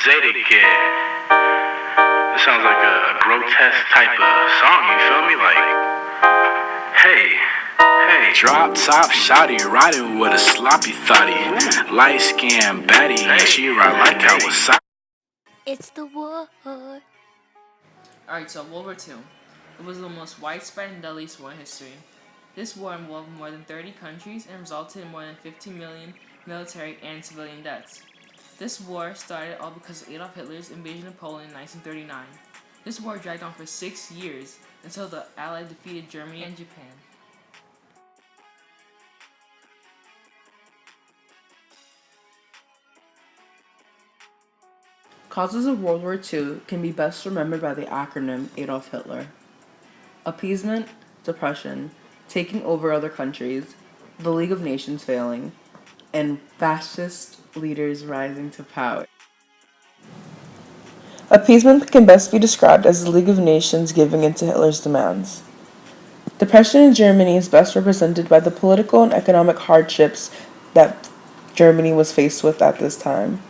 Zeta Kid. It sounds like a grotesque type of song, you feel me? Like, hey, hey. Drop top shotty, riding with a sloppy thotty. Light skin baddie, and she ride like Kawasaki. It's the war. Alright, so World War II. It was the most widespread and deadliest war in history. This war involved more than 30 countries and resulted in more than 15 million military and civilian deaths. This war started all because of Adolf Hitler's invasion of Poland in 1939. This war dragged on for 6 years until the Allies defeated Germany and Japan. Causes of World War II can be best remembered by the acronym Adolf Hitler. Appeasement, depression, taking over other countries, the League of Nations failing, and fascist leaders rising to power. Appeasement can best be described as the League of Nations giving in to Hitler's demands. Depression in Germany is best represented by the political and economic hardships that Germany was faced with at this time.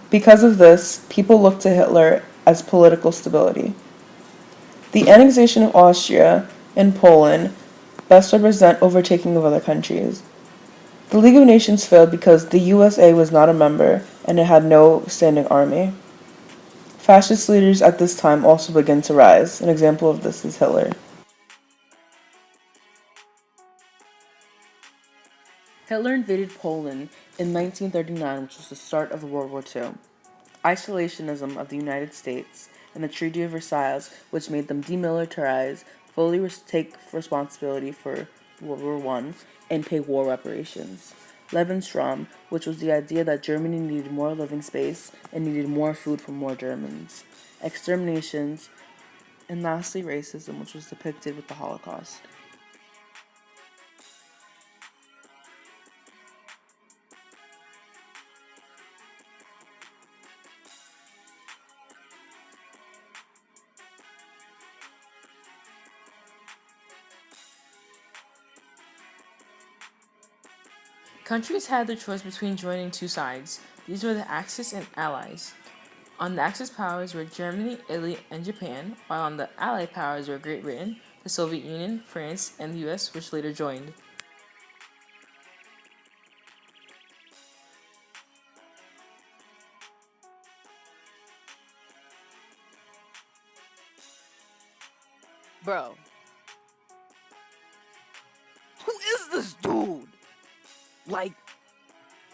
Because of this, people looked to Hitler as political stability. The annexation of Austria and Poland best represent overtaking of other countries. The League of Nations failed because the USA was not a member and it had no standing army. Fascist leaders at this time also began to rise. An example of this is Hitler. Hitler invaded Poland in 1939, which was the start of World War II. Isolationism of the United States and the Treaty of Versailles, which made them demilitarize, fully take responsibility for World War I, and pay war reparations. Lebensraum, which was the idea that Germany needed more living space and needed more food for more Germans. Exterminations, and lastly racism, which was depicted with the Holocaust. Countries had their choice between joining two sides. These were the Axis and Allies. On the Axis powers were Germany, Italy, and Japan, while on the Allied powers were Great Britain, the Soviet Union, France, and the US, which later joined. Bro. Who is this dude? Like,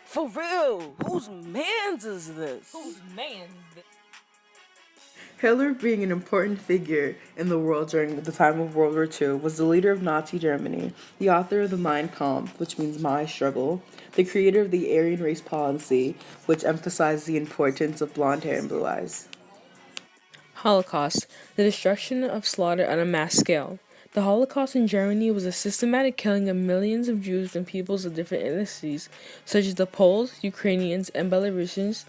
for real, whose mans is this? Whose man is this? Hitler, being an important figure in the world during the time of World War II, was the leader of Nazi Germany, the author of the Mein Kampf, which means my struggle, the creator of the Aryan race policy, which emphasized the importance of blonde hair and blue eyes. Holocaust, the destruction of slaughter on a mass scale. The Holocaust in Germany was a systematic killing of millions of Jews and peoples of different ethnicities, such as the Poles, Ukrainians, and Belarusians,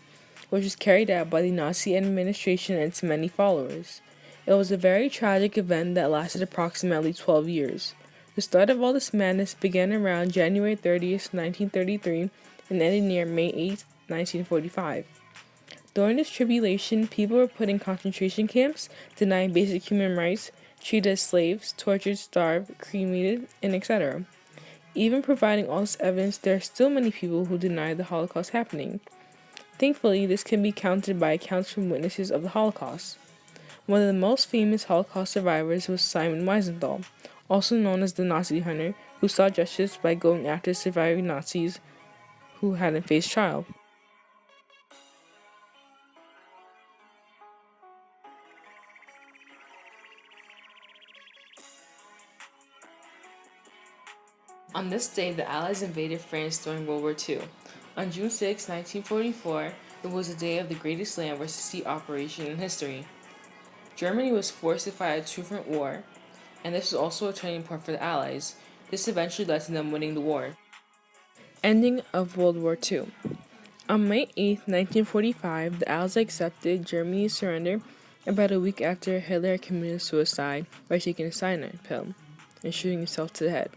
which was carried out by the Nazi administration and its many followers. It was a very tragic event that lasted approximately 12 years. The start of all this madness began around January 30th, 1933, and ended near May 8th, 1945. During this tribulation, people were put in concentration camps, denied basic human rights, treated as slaves, tortured, starved, cremated, and etc. Even providing all this evidence, there are still many people who deny the Holocaust happening. Thankfully, this can be countered by accounts from witnesses of the Holocaust. One of the most famous Holocaust survivors was Simon Wiesenthal, also known as the Nazi hunter, who sought justice by going after surviving Nazis who hadn't faced trial. On this day, the Allies invaded France during World War II. On June 6, 1944, it was the day of the greatest land versus sea operation in history. Germany was forced to fight a two-front war, and this was also a turning point for the Allies. This eventually led to them winning the war. Ending of World War II. On May 8, 1945, the Allies accepted Germany's surrender about a week after Hitler committed suicide by taking a cyanide pill and shooting himself to the head.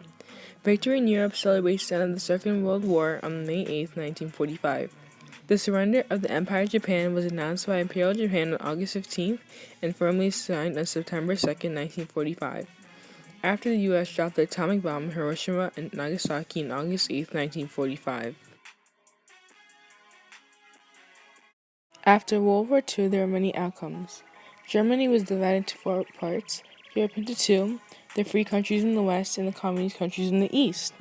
Victory in Europe celebrates the end of the Second World War on May 8, 1945. The surrender of the Empire of Japan was announced by Imperial Japan on August 15th and formally signed on September 2nd, 1945, after the U.S. dropped the atomic bomb in Hiroshima and Nagasaki on August 8th, 1945. After World War II, there were many outcomes. Germany was divided into 4 parts, Europe into 2, the free countries in the West and the communist countries in the East.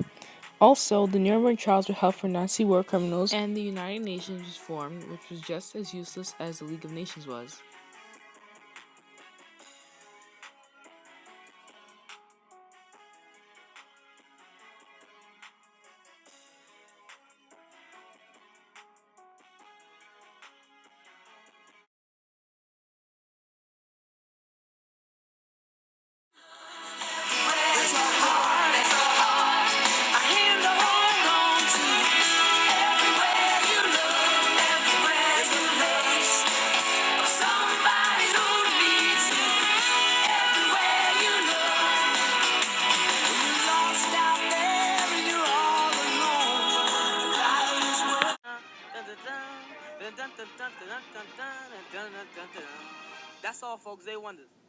Also, the Nuremberg trials were held for Nazi war criminals, and the United Nations was formed, which was just as useless as the League of Nations was. That's all, folks. They wonders.